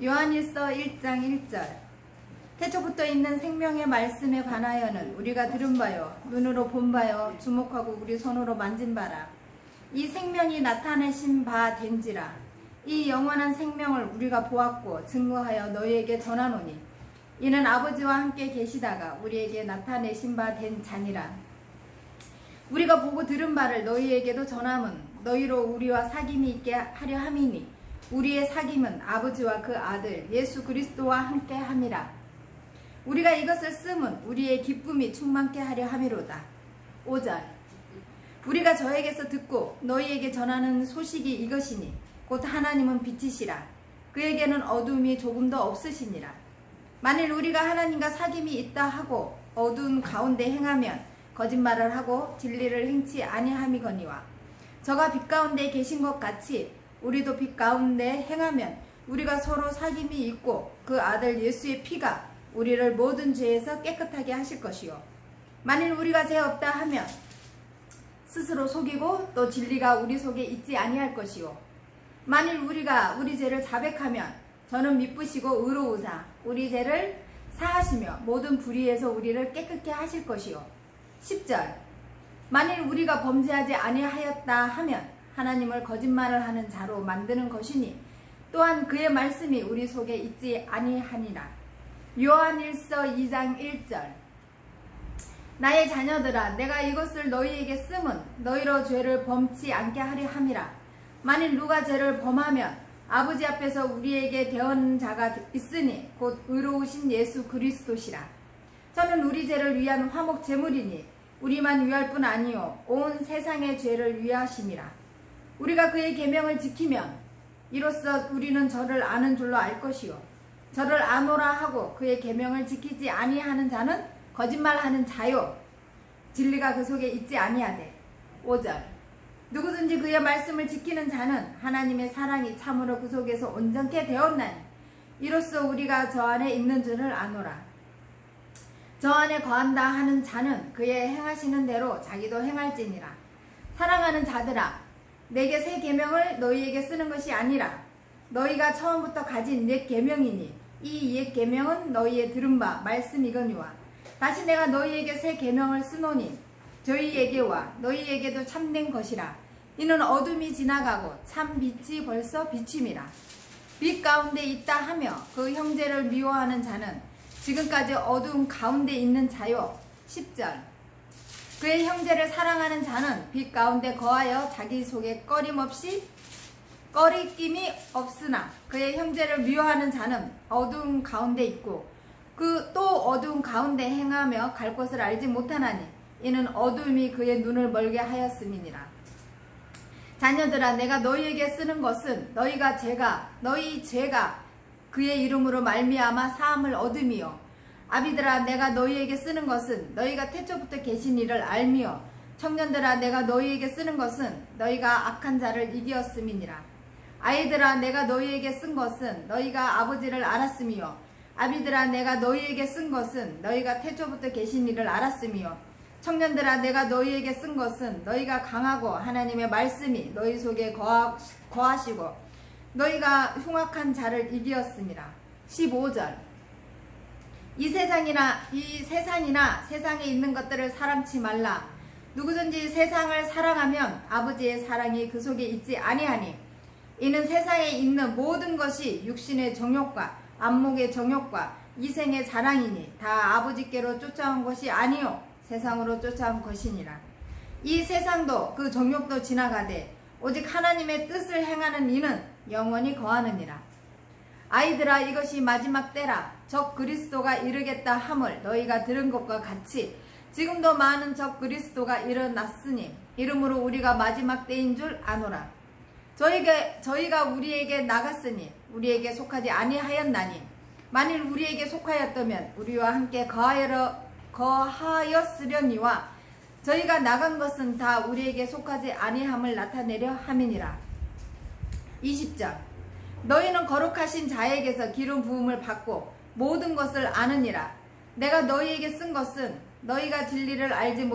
요한일서 1장 1절. 태초부터 있는 생명의 말씀에 관하여는 우리가 들은 바요 눈으로 본 바요 주목하고 우리 손으로 만진 바라. 이 생명이 나타내신 바 된지라. 이 영원한 생명을 우리가 보았고 증거하여 너희에게 전하노니 이는 아버지와 함께 계시다가 우리에게 나타내신 바 된 자니라. 우리가 보고 들은 바를 너희에게도 전함은 너희로 우리와 사귐이 있게 하려 함이니 우리의 사귐은 아버지와 그 아들 예수 그리스도와 함께 함이라. 우리가 이것을 쓰면 우리의 기쁨이 충만케 하려 함이로다. 5절. 우리가 저에게서 듣고 너희에게 전하는 소식이 이것이니 곧 하나님은 빛이시라. 그에게는 어두움이 조금도 없으시니라. 만일 우리가 하나님과 사귐이 있다 하고 어두운 가운데 행하면 거짓말을 하고 진리를 행치 아니함이거니와 저가 빛 가운데 계신 것 같이 우리도 빛 가운데 행하면 우리가 서로 사귐이 있고 그 아들 예수의 피가 우리를 모든 죄에서 깨끗하게 하실 것이요 만일 우리가 죄 없다 하면 스스로 속이고 또 진리가 우리 속에 있지 아니할 것이요 만일 우리가 우리 죄를 자백하면 저는 미쁘시고 의로우사 우리 죄를 사하시며 모든 불의에서 우리를 깨끗게 하실 것이요 10절. 만일 우리가 범죄하지 아니하였다 하면 하나님을 거짓말을 하는 자로 만드는 것이니 또한 그의 말씀이 우리 속에 있지 아니하니라. 요한일서 2장 1절. 나의 자녀들아 내가 이것을 너희에게 쓰면 너희로 죄를 범치 않게 하려 함이라. 만일 누가 죄를 범하면 아버지 앞에서 우리에게 대언 자가 있으니 곧 의로우신 예수 그리스도시라. 저는 우리 죄를 위한 화목 제물이니 우리만 위할 뿐 아니요 온 세상의 죄를 위하심이라. 우리가 그의 계명을 지키면 이로써 우리는 저를 아는 줄로 알 것이요 저를 아노라 하고 그의 계명을 지키지 아니하는 자는 거짓말하는 자요 진리가 그 속에 있지 아니하되. 5절. 누구든지 그의 말씀을 지키는 자는 하나님의 사랑이 참으로 그 속에서 온전케 되었나니 이로써 우리가 저 안에 있는 줄을 아노라. 저 안에 거한다 하는 자는 그의 행하시는 대로 자기도 행할지니라. 사랑하는 자들아 내게 새 계명을 너희에게 쓰는 것이 아니라 너희가 처음부터 가진 옛 계명이니 이 옛 계명은 너희의 들은 바 말씀이거니와 다시 내가 너희에게 새 계명을 쓰노니 저희에게와 너희에게도 참된 것이라. 이는 어둠이 지나가고 참 빛이 벌써 비침이라. 빛 가운데 있다 하며 그 형제를 미워하는 자는 지금까지 어두운 가운데 있는 자요. 10절. 그의 형제를 사랑하는 자는 빛 가운데 거하여 자기 속에 꺼리낌이 없으나 그의 형제를 미워하는 자는 어두운 가운데 있고 그 또 어두운 가운데 행하며 갈 곳을 알지 못하나니 이는 어두움이 그의 눈을 멀게 하였음이니라. 자녀들아 내가 너희에게 쓰는 것은 너희 죄가 그의 이름으로 말미암아 사함을 얻음이요 아비들아 내가 너희에게 쓰는 것은 너희가 태초부터 계신 이를 알미요 청년들아 내가 너희에게 쓰는 것은 너희가 악한 자를 이기었음이니라. 아이들아 내가 너희에게 쓴 것은 너희가 아버지를 알았음이요 아비들아 내가 너희에게 쓴 것은 너희가 태초부터 계신 이를 알았음이요 청년들아 내가 너희에게 쓴 것은 너희가 강하고 하나님의 말씀이 너희 속에 거하시고 너희가 흉악한 자를 이기었음이라. 15절. 이 세상이나 세상에 있는 것들을 사랑치 말라. 누구든지 세상을 사랑하면 아버지의 사랑이 그 속에 있지 아니하니 이는 세상에 있는 모든 것이 육신의 정욕과 안목의 정욕과 이생의 자랑이니 다 아버지께로 쫓아온 것이 아니요 세상으로 쫓아온 것이니라. 이 세상도 그 정욕도 지나가되 오직 하나님의 뜻을 행하는 이는 영원히 거하느니라. 아이들아 이것이 마지막 때라. 적 그리스도가 이르겠다 함을 너희가 들은 것과 같이 지금도 많은 적 그리스도가 일어났으니 이러므로 우리가 마지막 때인 줄 아노라. 저희가 우리에게 나갔으니 우리에게 속하지 아니하였나니 만일 우리에게 속하였다면 우리와 함께 거하였으려니와 저희가 나간 것은 다 우리에게 속하지 아니함을 나타내려 함이니라. 20절. 너희는 거룩하신 자에게서 기름 부음을 받고 모든 것을 아느니라. 내가 너희에게 쓴 것은 너희가 진리를 알지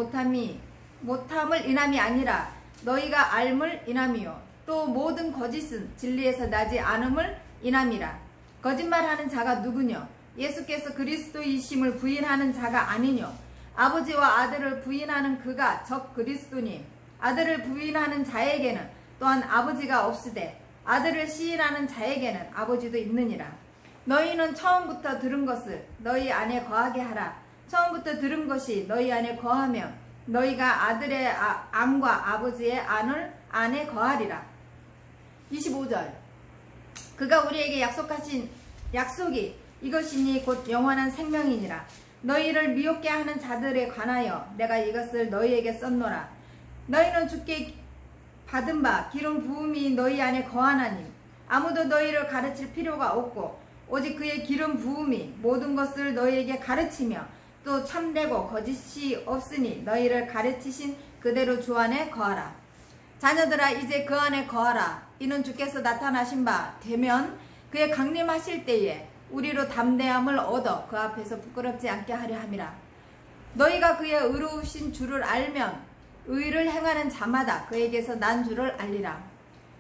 못함을 인함이 아니라 너희가 알물 인함이요 또 모든 거짓은 진리에서 나지 않음을 인함이라. 거짓말하는 자가 누구뇨? 예수께서 그리스도이심을 부인하는 자가 아니뇨? 아버지와 아들을 부인하는 그가 적 그리스도니 아들을 부인하는 자에게는 또한 아버지가 없으되 아들을 시인하는 자에게는 아버지도 있느니라. 너희는 처음부터 들은 것을 너희 안에 거하게 하라. 처음부터 들은 것이 너희 안에 거하면 너희가 아들의 안과 아버지의 안을 안에 거하리라. 25절 그가 우리에게 약속하신 약속이 이것이니 곧 영원한 생명이니라. 너희를 미혹게 하는 자들에 관하여 내가 이것을 너희에게 썼노라. 너희는 주께 받은 바 기름 부음이 너희 안에 거하나니 아무도 너희를 가르칠 필요가 없고 오직 그의 기름 부음이 모든 것을 너희에게 가르치며 또 참되고 거짓이 없으니 너희를 가르치신 그대로 주 안에 거하라. 자녀들아 이제 그 안에 거하라. 이는 주께서 나타나신 바 되면 그의 강림하실 때에 우리로 담대함을 얻어 그 앞에서 부끄럽지 않게 하려 함이라. 너희가 그의 의로우신 주를 알면 의를 행하는 자마다 그에게서 난 줄을 알리라.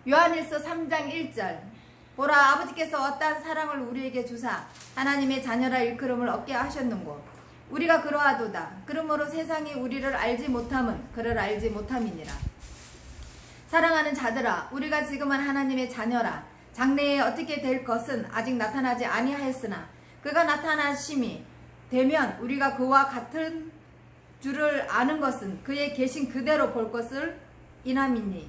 요한일서 3장 1절 보라 아버지께서 어떠한 사랑을 우리에게 주사 하나님의 자녀라 일컬음을 얻게 하셨는고 우리가 그러하도다. 그러므로 세상이 우리를 알지 못함은 그를 알지 못함이니라. 사랑하는 자들아 우리가 지금은 하나님의 자녀라. 장래에 어떻게 될 것은 아직 나타나지 아니하였으나 그가 나타나심이 되면 우리가 그와 같은 주를 아는 것은 그의 계신 그대로 볼 것을 인함이니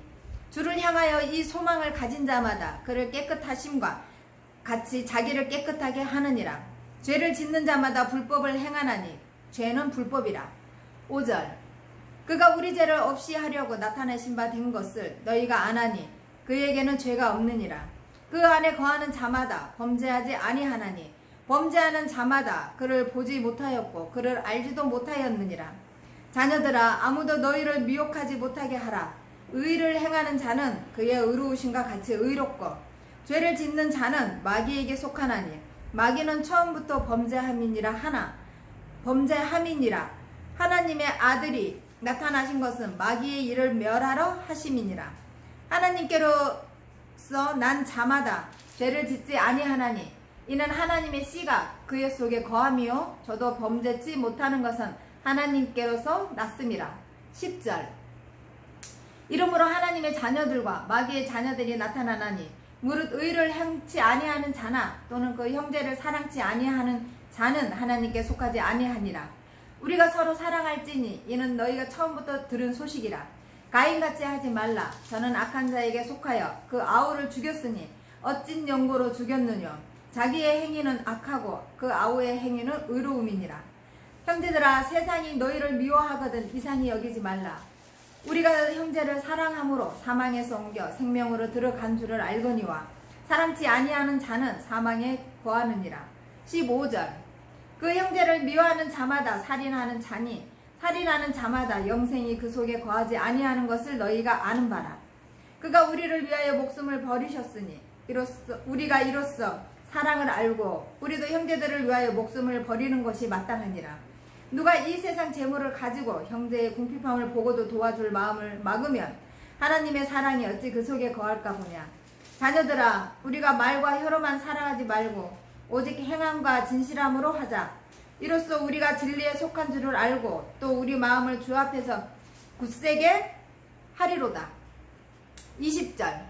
주를 향하여 이 소망을 가진 자마다 그를 깨끗하심과 같이 자기를 깨끗하게 하느니라. 죄를 짓는 자마다 불법을 행하나니 죄는 불법이라. 5절 그가 우리 죄를 없이 하려고 나타내신 바 된 것을 너희가 아나니 그에게는 죄가 없느니라. 그 안에 거하는 자마다 범죄하지 아니하나니 범죄하는 자마다 그를 보지 못하였고 그를 알지도 못하였느니라. 자녀들아 아무도 너희를 미혹하지 못하게 하라. 의를 행하는 자는 그의 의로우심과 같이 의롭고 죄를 짓는 자는 마귀에게 속하나니 마귀는 처음부터 범죄함이니라 하나님의 아들이 나타나신 것은 마귀의 일을 멸하러 하심이니라. 하나님께로서 난 자마다 죄를 짓지 아니하나니 이는 하나님의 씨가 그의 속에 거함이요 저도 범죄치 못하는 것은 하나님께로서 났음이라. 10절 이러므로 하나님의 자녀들과 마귀의 자녀들이 나타나나니 무릇 의를 행치 아니하는 자나 또는 그 형제를 사랑치 아니하는 자는 하나님께 속하지 아니하니라. 우리가 서로 사랑할지니 이는 너희가 처음부터 들은 소식이라. 가인같이 하지 말라. 저는 악한 자에게 속하여 그 아우를 죽였으니 어찐 연고로 죽였느냐. 자기의 행위는 악하고 그 아우의 행위는 의로움이니라. 형제들아 세상이 너희를 미워하거든 이상히 여기지 말라. 우리가 형제를 사랑함으로 사망에서 옮겨 생명으로 들어간 줄을 알거니와 사랑치 아니하는 자는 사망에 거하느니라. 15절 그 형제를 미워하는 자마다 살인하는 자니 살인하는 자마다 영생이 그 속에 거하지 아니하는 것을 너희가 아는 바라. 그가 우리를 위하여 목숨을 버리셨으니 우리가 이로써 사랑을 알고 우리도 형제들을 위하여 목숨을 버리는 것이 마땅하니라. 누가 이 세상 재물을 가지고 형제의 궁핍함을 보고도 도와줄 마음을 막으면 하나님의 사랑이 어찌 그 속에 거할까 보냐. 자녀들아 우리가 말과 혀로만 사랑하지 말고 오직 행함과 진실함으로 하자. 이로써 우리가 진리에 속한 줄을 알고 또 우리 마음을 주 앞에서 굳세게 하리로다. 20절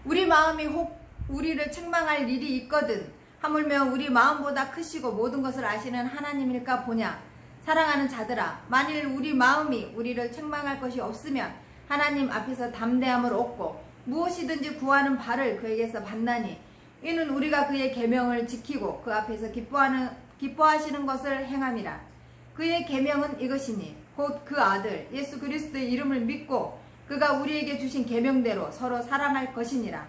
우리 마음이 혹 우리를 책망할 일이 있거든 하물며 우리 마음보다 크시고 모든 것을 아시는 하나님일까 보냐. 사랑하는 자들아 만일 우리 마음이 우리를 책망할 것이 없으면 하나님 앞에서 담대함을 얻고 무엇이든지 구하는 바를 그에게서 받나니 이는 우리가 그의 계명을 지키고 그 앞에서 기뻐하시는 것을 행함이라. 그의 계명은 이것이니 곧 그 아들 예수 그리스도의 이름을 믿고 그가 우리에게 주신 계명대로 서로 사랑할 것이니라.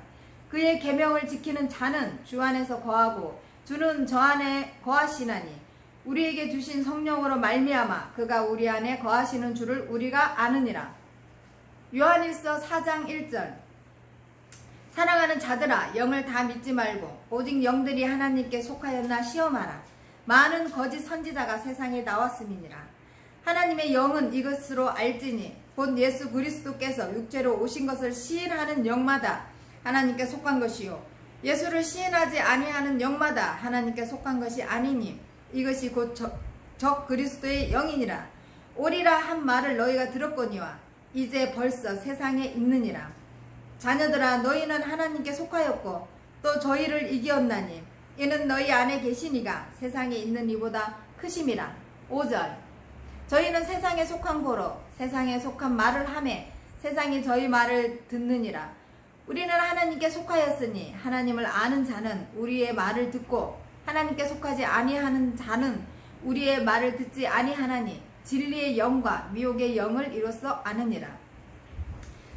그의 계명을 지키는 자는 주 안에서 거하고 주는 저 안에 거하시나니 우리에게 주신 성령으로 말미암아 그가 우리 안에 거하시는 줄을 우리가 아느니라. 요한일서 4장 1절 사랑하는 자들아 영을 다 믿지 말고 오직 영들이 하나님께 속하였나 시험하라. 많은 거짓 선지자가 세상에 나왔음이니라. 하나님의 영은 이것으로 알지니 곧 예수 그리스도께서 육체로 오신 것을 시인하는 영마다 하나님께 속한 것이요 예수를 시인하지 아니하는 영마다 하나님께 속한 것이 아니니 이것이 곧 적 그리스도의 영이니라. 오리라 한 말을 너희가 들었거니와 이제 벌써 세상에 있느니라. 자녀들아, 너희는 하나님께 속하였고 또 저희를 이기었나니 이는 너희 안에 계시니가 세상에 있는 이보다 크심이라. 5절. 저희는 세상에 속한 고로 세상에 속한 말을 하매 세상이 저희 말을 듣느니라. 우리는 하나님께 속하였으니 하나님을 아는 자는 우리의 말을 듣고 하나님께 속하지 아니하는 자는 우리의 말을 듣지 아니하나니 진리의 영과 미혹의 영을 이로써 아느니라.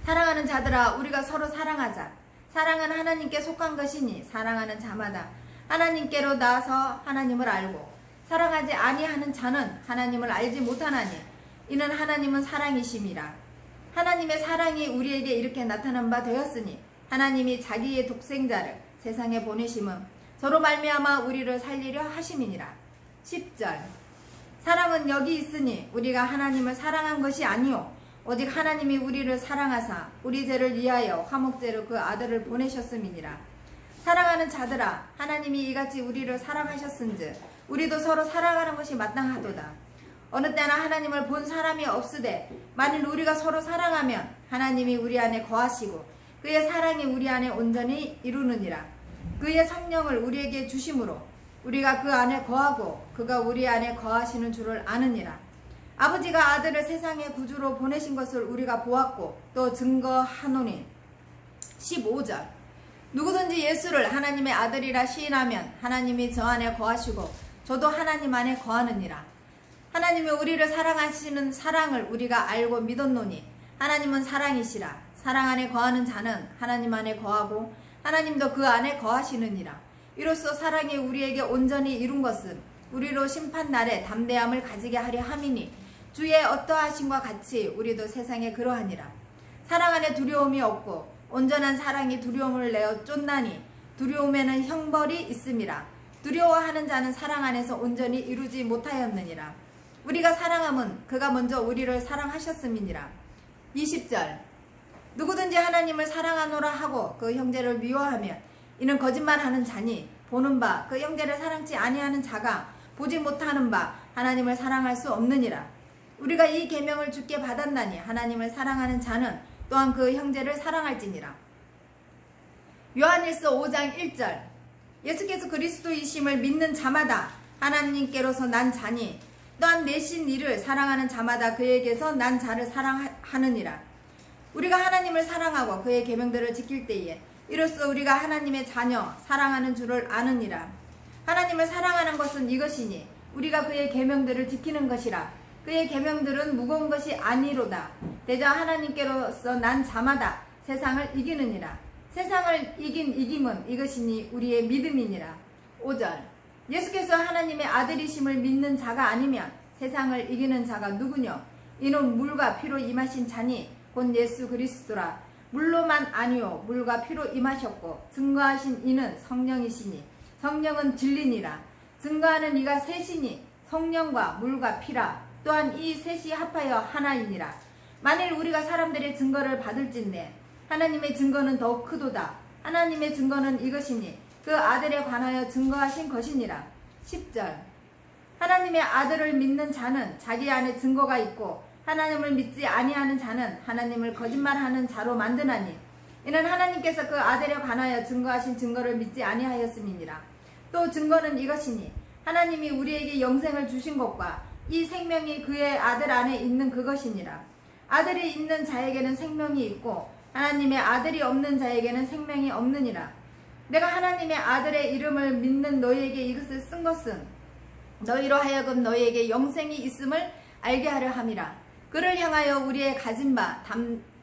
사랑하는 자들아, 우리가 서로 사랑하자. 사랑은 하나님께 속한 것이니 사랑하는 자마다 하나님께로 나아서 하나님을 알고 사랑하지 아니하는 자는 하나님을 알지 못하나니 이는 하나님은 사랑이심이라. 하나님의 사랑이 우리에게 이렇게 나타난 바 되었으니 하나님이 자기의 독생자를 세상에 보내심은 저로 말미암아 우리를 살리려 하심이니라. 10절. 사랑은 여기 있으니 우리가 하나님을 사랑한 것이 아니요 오직 하나님이 우리를 사랑하사 우리 죄를 위하여 화목제로 그 아들을 보내셨음이니라. 사랑하는 자들아, 하나님이 이같이 우리를 사랑하셨은즉 우리도 서로 사랑하는 것이 마땅하도다. 어느 때나 하나님을 본 사람이 없으되 만일 우리가 서로 사랑하면 하나님이 우리 안에 거하시고 그의 사랑이 우리 안에 온전히 이루느니라. 그의 성령을 우리에게 주심으로 우리가 그 안에 거하고 그가 우리 안에 거하시는 줄을 아느니라. 아버지가 아들을 세상의 구주로 보내신 것을 우리가 보았고 또 증거하노니. 15절. 누구든지 예수를 하나님의 아들이라 시인하면 하나님이 저 안에 거하시고 저도 하나님 안에 거하느니라. 하나님이 우리를 사랑하시는 사랑을 우리가 알고 믿었노니 하나님은 사랑이시라. 사랑 안에 거하는 자는 하나님 안에 거하고 하나님도 그 안에 거하시느니라. 이로써 사랑이 우리에게 온전히 이룬 것은 우리로 심판날에 담대함을 가지게 하려 함이니 주의 어떠하심과 같이 우리도 세상에 그러하니라. 사랑 안에 두려움이 없고 온전한 사랑이 두려움을 내어 쫓나니 두려움에는 형벌이 있음이라. 두려워하는 자는 사랑 안에서 온전히 이루지 못하였느니라. 우리가 사랑함은 그가 먼저 우리를 사랑하셨음이니라. 20절. 누구든지 하나님을 사랑하노라 하고 그 형제를 미워하면 이는 거짓말하는 자니 보는 바 그 형제를 사랑치 아니하는 자가 보지 못하는 바 하나님을 사랑할 수 없느니라. 우리가 이 계명을 주께 받았나니 하나님을 사랑하는 자는 또한 그 형제를 사랑할지니라. 요한일서 5장 1절. 예수께서 그리스도이심을 믿는 자마다 하나님께로서 난 자니 또한 내신 이를 사랑하는 자마다 그에게서 난 자를 사랑하느니라. 우리가 하나님을 사랑하고 그의 계명들을 지킬 때에 이로써 우리가 하나님의 자녀 사랑하는 줄을 아느니라. 하나님을 사랑하는 것은 이것이니 우리가 그의 계명들을 지키는 것이라. 그의 계명들은 무거운 것이 아니로다. 대저 하나님께로서 난 자마다 세상을 이기느니라. 세상을 이긴 이김은 이것이니 우리의 믿음이니라. 5절. 예수께서 하나님의 아들이심을 믿는 자가 아니면 세상을 이기는 자가 누구뇨? 이는 물과 피로 임하신 자니 곧 예수 그리스도라. 물로만 아니요 물과 피로 임하셨고 증거하신 이는 성령이시니 성령은 진리니라. 증거하는 이가 셋이니 성령과 물과 피라. 또한 이 셋이 합하여 하나이니라. 만일 우리가 사람들의 증거를 받을진대 하나님의 증거는 더욱 크도다. 하나님의 증거는 이것이니 그 아들에 관하여 증거하신 것이니라. 10절. 하나님의 아들을 믿는 자는 자기 안에 증거가 있고 하나님을 믿지 아니하는 자는 하나님을 거짓말하는 자로 만드나니 이는 하나님께서 그 아들에 관하여 증거하신 증거를 믿지 아니하였음이니라. 또 증거는 이것이니 하나님이 우리에게 영생을 주신 것과 이 생명이 그의 아들 안에 있는 그것이니라. 아들이 있는 자에게는 생명이 있고 하나님의 아들이 없는 자에게는 생명이 없느니라. 내가 하나님의 아들의 이름을 믿는 너희에게 이것을 쓴 것은 너희로 하여금 너희에게 영생이 있음을 알게 하려 함이라. 그를 향하여 우리의 가진 바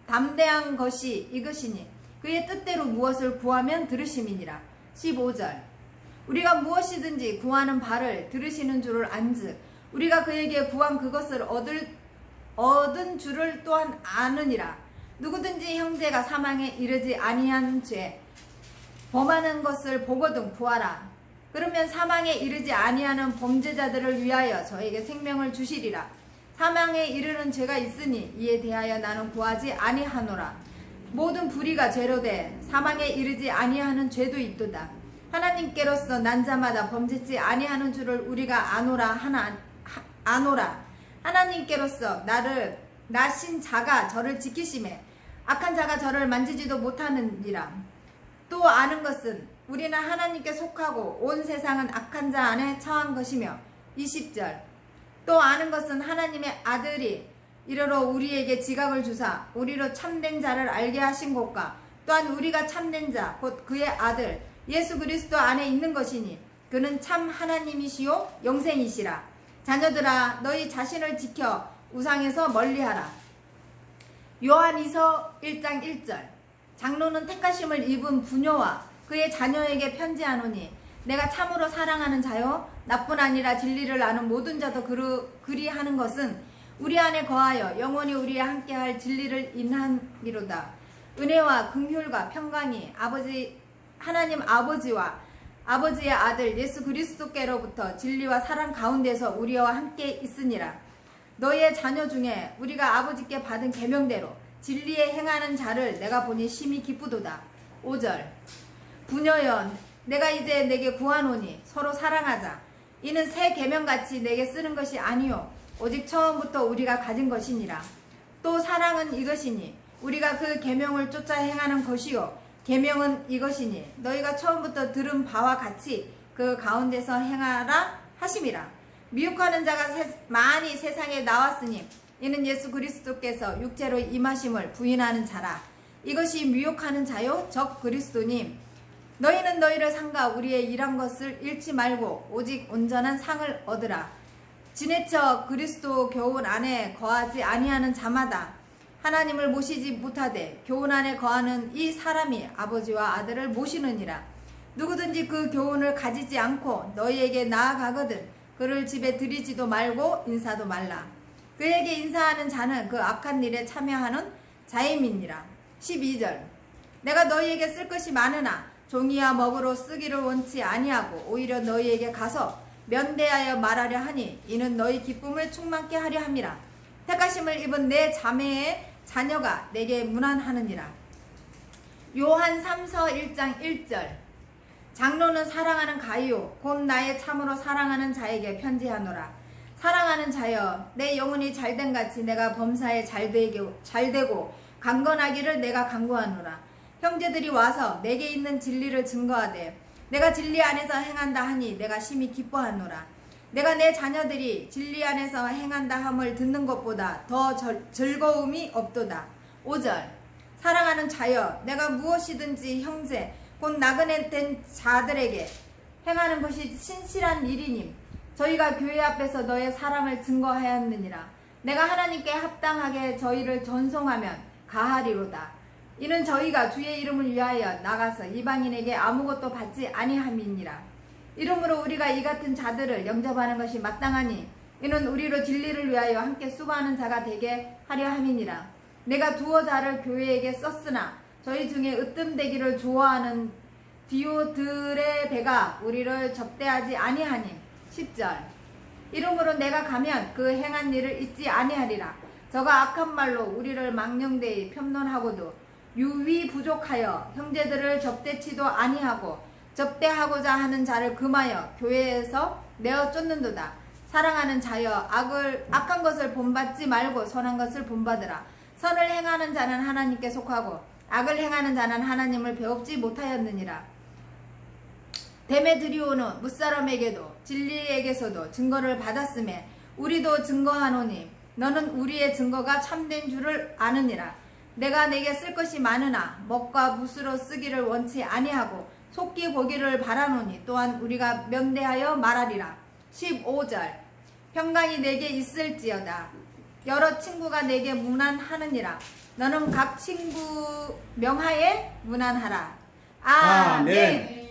담대한 것이 이것이니 그의 뜻대로 무엇을 구하면 들으심이니라. 15절. 우리가 무엇이든지 구하는 바를 들으시는 줄을 안즉 우리가 그에게 구한 그것을 얻은 줄을 또한 아느니라. 누구든지 형제가 사망에 이르지 아니한 죄 범하는 것을 보거든 구하라. 그러면 사망에 이르지 아니하는 범죄자들을 위하여 저에게 생명을 주시리라. 사망에 이르는 죄가 있으니 이에 대하여 나는 구하지 아니하노라. 모든 불의가 죄로 돼 사망에 이르지 아니하는 죄도 있도다. 하나님께로서 난 자마다 범죄치 아니하는 줄을 우리가 아노라. 하나님께로서 나를 나신 자가 저를 지키심에 악한 자가 저를 만지지도 못하느니라. 또 아는 것은 우리는 하나님께 속하고 온 세상은 악한 자 안에 처한 것이며 20절 또 아는 것은 하나님의 아들이 이르러 우리에게 지각을 주사 우리로 참된 자를 알게 하신 것과 또한 우리가 참된 자 곧 그의 아들 예수 그리스도 안에 있는 것이니 그는 참 하나님이시요 영생이시라. 자녀들아 너희 자신을 지켜 우상에서 멀리하라. 요한이서 1장 1절 장로는 택하심을 입은 부녀와 그의 자녀에게 편지하노니 내가 참으로 사랑하는 자요 나뿐 아니라 진리를 아는 모든 자도 그리하는 것은 우리 안에 거하여 영원히 우리와 함께할 진리를 인하니로다. 은혜와 긍휼과 평강이 하나님 아버지와 아버지의 아들 예수 그리스도께로부터 진리와 사랑 가운데서 우리와 함께 있으니라. 너희의 자녀 중에 우리가 아버지께 받은 계명대로 진리에 행하는 자를 내가 보니 심히 기쁘도다. 5절 부녀여 내가 이제 내게 구하노니 서로 사랑하자. 이는 새 계명같이 내게 쓰는 것이 아니요 오직 처음부터 우리가 가진 것이니라. 또 사랑은 이것이니 우리가 그 계명을 쫓아 행하는 것이요 계명은 이것이니 너희가 처음부터 들은 바와 같이 그 가운데서 행하라 하심이라. 미혹하는 자가 많이 세상에 나왔으니 이는 예수 그리스도께서 육체로 임하심을 부인하는 자라. 이것이 미혹하는 자요 적 그리스도님. 너희는 너희를 삼가 우리의 일한 것을 잃지 말고 오직 온전한 상을 얻으라. 지내쳐 그리스도 교훈 안에 거하지 아니하는 자마다 하나님을 모시지 못하되 교훈 안에 거하는 이 사람이 아버지와 아들을 모시느니라. 누구든지 그 교훈을 가지지 않고 너희에게 나아가거든 그를 집에 들이지도 말고 인사도 말라. 그에게 인사하는 자는 그 악한 일에 참여하는 자임이니라. 12절 내가 너희에게 쓸 것이 많으나 종이와 먹으로 쓰기를 원치 아니하고 오히려 너희에게 가서 면대하여 말하려 하니 이는 너희 기쁨을 충만케 하려 함이라. 택하심을 입은 내 자매의 자녀가 내게 문안하느니라. 요한 3서 1장 1절 장로는 사랑하는 가이요 곧 나의 참으로 사랑하는 자에게 편지하노라. 사랑하는 자여 내 영혼이 잘된 같이 내가 범사에 잘되고 강건하기를 내가 간구하노라. 형제들이 와서 내게 있는 진리를 증거하되 내가 진리 안에서 행한다 하니 내가 심히 기뻐하노라. 내가 내 자녀들이 진리 안에서 행한다 함을 듣는 것보다 더 즐거움이 없도다. 5절 사랑하는 자여 내가 무엇이든지 형제 곧 나그네 된 자들에게 행하는 것이 신실한 일이니 저희가 교회 앞에서 너의 사랑을 증거하였느니라. 내가 하나님께 합당하게 저희를 전송하면 가하리로다. 이는 저희가 주의 이름을 위하여 나가서 이방인에게 아무것도 받지 아니함이니라. 이러므로 우리가 이 같은 자들을 영접하는 것이 마땅하니 이는 우리로 진리를 위하여 함께 수고하는 자가 되게 하려 함이니라. 내가 두어 자를 교회에게 썼으나 저희 중에 으뜸되기를 좋아하는 디오드레베가 우리를 접대하지 아니하니. 10절 이러므로 내가 가면 그 행한 일을 잊지 아니하리라. 저가 악한 말로 우리를 망령되이 편론하고도 유위 부족하여 형제들을 접대치도 아니하고 접대하고자 하는 자를 금하여 교회에서 내어 쫓는도다. 사랑하는 자여 악한 것을 본받지 말고 선한 것을 본받으라. 선을 행하는 자는 하나님께 속하고 악을 행하는 자는 하나님을 배웁지 못하였느니라. 데메드리오는 무사람에게도 진리에게서도 증거를 받았음에 우리도 증거하노니 너는 우리의 증거가 참된 줄을 아느니라. 내가 내게 쓸 것이 많으나 먹과 붓으로 쓰기를 원치 아니하고 속기 보기를 바라노니 또한 우리가 면대하여 말하리라. 15절 평강이 내게 있을지어다. 여러 친구가 내게 문안하느니라. 너는 각 친구 명하에 문안하라. 아멘.